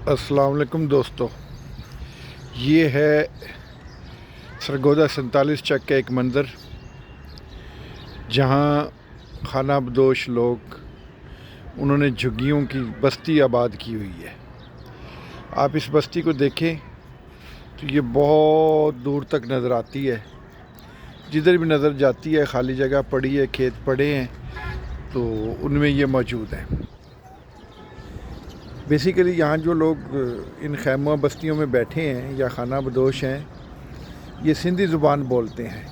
अस्सलाम वालेकुम दोस्तों, ये है सरगोदा 47 चक का एक मंज़र जहाँ खाना बदोश लोग उन्होंने झुग्गियों की बस्ती आबाद की हुई है। आप इस बस्ती को देखें तो ये बहुत दूर तक नज़र आती है। जिधर भी नज़र जाती है खाली जगह पड़ी है, खेत पड़े हैं, तो उनमें ये मौजूद है। बेसिकली यहाँ जो लोग इन खैमा बस्तियों में बैठे हैं या खाना बदोश हैं, ये सिंधी ज़ुबान बोलते हैं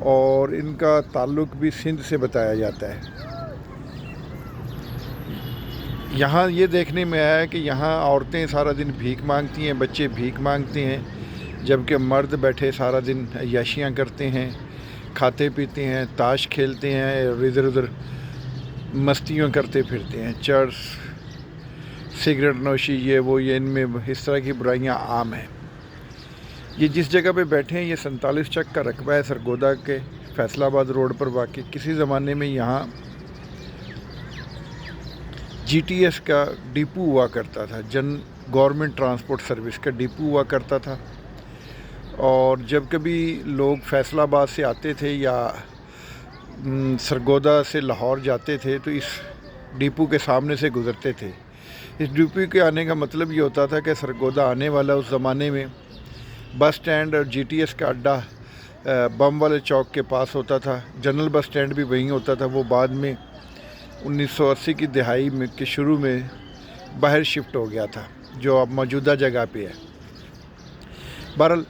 और इनका ताल्लुक़ भी सिंध से बताया जाता है। यहाँ ये देखने में आया है कि यहाँ औरतें सारा दिन भीख मांगती हैं, बच्चे भीख मांगते हैं, जबकि मर्द बैठे सारा दिन अय्याशियाँ करते हैं, खाते पीते हैं, ताश खेलते हैं और इधर उधर मस्तियाँ करते फिरते हैं। चर्स, सिगरेट नोशी, ये इनमें इस तरह की बुराइयां आम हैं। ये जिस जगह पे बैठे हैं ये 47 चक का रकबा है, सरगोदा के फैसलाबाद रोड पर वाक़ई। किसी ज़माने में यहाँ GTS का डिपो हुआ करता था, गवर्नमेंट ट्रांसपोर्ट सर्विस का डिपो हुआ करता था। और जब कभी लोग फैसलाबाद से आते थे या सरगोदा से लाहौर जाते थे तो इस डिपो के सामने से गुज़रते थे। इस डिपो के आने का मतलब ये होता था कि सरगोदा आने वाला। उस ज़माने में बस स्टैंड और GTS का अड्डा बम वाले चौक के पास होता था। जनरल बस स्टैंड भी वहीं होता था। वो बाद में 1980 की दहाई में के शुरू में बाहर शिफ्ट हो गया था, जो अब मौजूदा जगह पे है। बहरहाल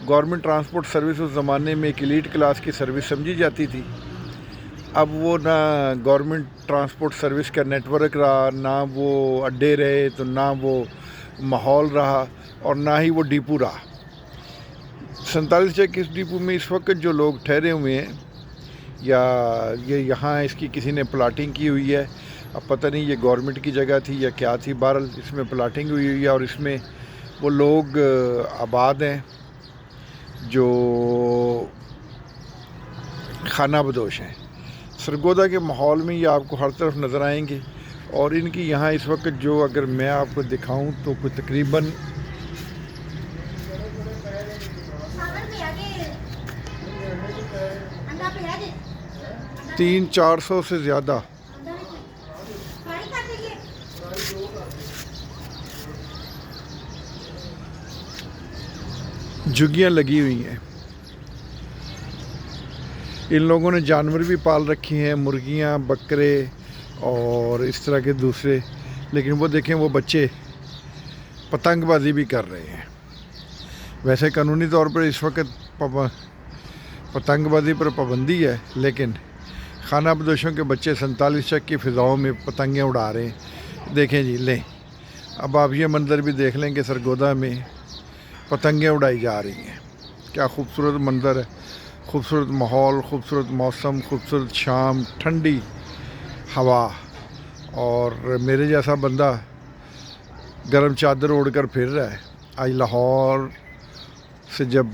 गवर्नमेंट ट्रांसपोर्ट सर्विस उस ज़माने में एक एलीट क्लास की सर्विस समझी जाती थी। अब वो ना गवर्नमेंट ट्रांसपोर्ट सर्विस का नेटवर्क रहा, ना वो अड्डे रहे, तो ना वो माहौल रहा और ना ही वो डिपो रहा। 47 चक इस डिपो में इस वक्त जो लोग ठहरे हुए हैं या ये यहाँ इसकी किसी ने प्लाटिंग की हुई है, अब पता नहीं ये गवर्नमेंट की जगह थी या क्या थी। बहरहाल इसमें प्लाटिंग हुई हुई है और इसमें वो लोग आबाद हैं जो खाना बदोश हैं। सरगोदा के माहौल में ये आपको हर तरफ नज़र आएंगे और इनकी यहाँ इस वक्त जो, अगर मैं आपको दिखाऊं तो कोई तकरीबन 300-400 से ज़्यादा झुग्गियाँ लगी हुई हैं। इन लोगों ने जानवर भी पाल रखी हैं, मुर्गियाँ, बकरे और इस तरह के दूसरे। लेकिन वो देखें, वो बच्चे पतंगबाजी भी कर रहे हैं। वैसे कानूनी तौर पर इस वक्त पतंगबाजी पर पाबंदी है, लेकिन खाना बदोशों के बच्चे 47 चक की फ़िज़ाओं में पतंगें उड़ा रहे हैं। देखें जी, लें अब आप ये मंज़र भी देख लें कि सरगोदा में पतंगें उड़ाई जा रही हैं। क्या खूबसूरत मंज़र है, खूबसूरत माहौल, खूबसूरत मौसम, खूबसूरत शाम, ठंडी हवा। और मेरे जैसा बंदा गर्म चादर ओढ़कर फिर रहा है। आज लाहौर से, जब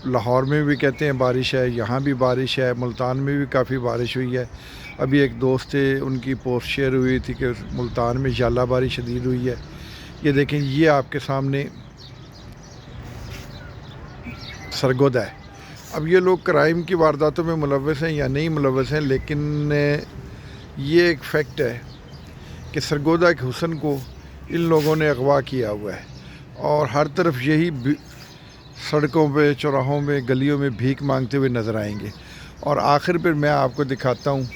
लाहौर में भी कहते हैं बारिश है, यहाँ भी बारिश है, मुल्तान में भी काफ़ी बारिश हुई है। अभी एक दोस्त थे, उनकी पोस्ट शेयर हुई थी कि मुल्तान में झालाबारी शदीद हुई है। ये देखें, ये आपके सामने सरगोदा है। अब ये लोग क्राइम की वारदातों में मुलव्वस हैं या नहीं मुलव्वस हैं, लेकिन ये एक फैक्ट है कि सरगोदा के हुस्न को इन लोगों ने अगवा किया हुआ है और हर तरफ यही सड़कों पे, चौराहों में, गलियों में भीख मांगते हुए नज़र आएंगे। और आखिर पर मैं आपको दिखाता हूँ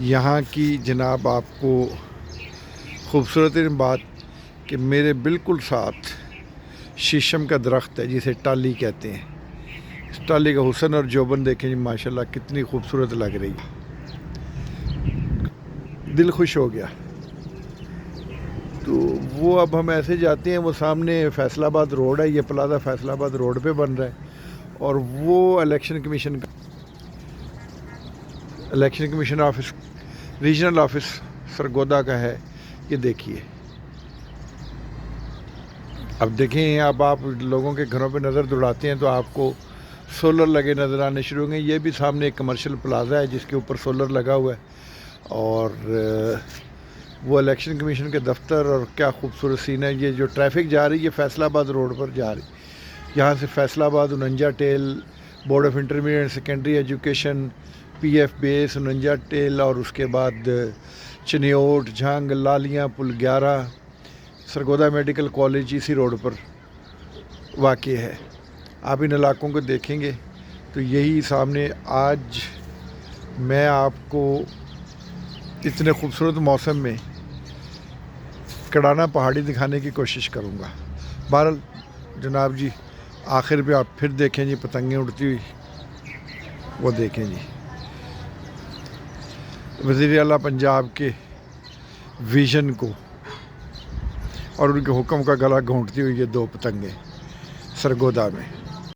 यहाँ की, जनाब, आपको खूबसूरत बात कि मेरे बिल्कुल साथ शीशम का दरख्त है जिसे टाली कहते हैं। इस टाली का हुस्न और जोबन देखें जी, माशाल्लाह कितनी खूबसूरत लग रही है। दिल खुश हो गया। तो वो अब हम ऐसे जाते हैं, वो सामने फैसलाबाद रोड है, ये प्लाजा फैसलाबाद रोड पे बन रहा है और वो election commission office, regional office Sargodha का है। ये देखिए, अब देखें, अब आप लोगों के घरों पे नज़र दौड़ाते हैं तो आपको सोलर लगे नज़र आने शुरू होंगे। ये भी सामने एक कमर्शियल प्लाजा है जिसके ऊपर सोलर लगा हुआ है और वो इलेक्शन कमीशन के दफ्तर, और क्या खूबसूरत सीन है। ये जो ट्रैफिक जा रही है फैसलाबाद रोड पर जा रही, यहाँ से फैसलाबाद, उनंजा tail, board of intermediate and secondary education, PF base, उनंजा टेल, और उसके बाद चनियोट, झंग, लालियाँ, पुल 11, सरगोदा मेडिकल कॉलेज इसी रोड पर वाक़ है। आप इन इलाकों को देखेंगे तो यही सामने आज मैं आपको इतने खूबसूरत मौसम में कड़ाना पहाड़ी दिखाने की कोशिश करूँगा। बहरहाल जनाब जी, आखिर पे आप फिर देखें जी पतंगें उड़ती हुई, वो देखें जी वज़ीर आला पंजाब के विज़न को और उनके हुक्म का गला घोंटती हुई ये दो पतंगे सरगोदा में।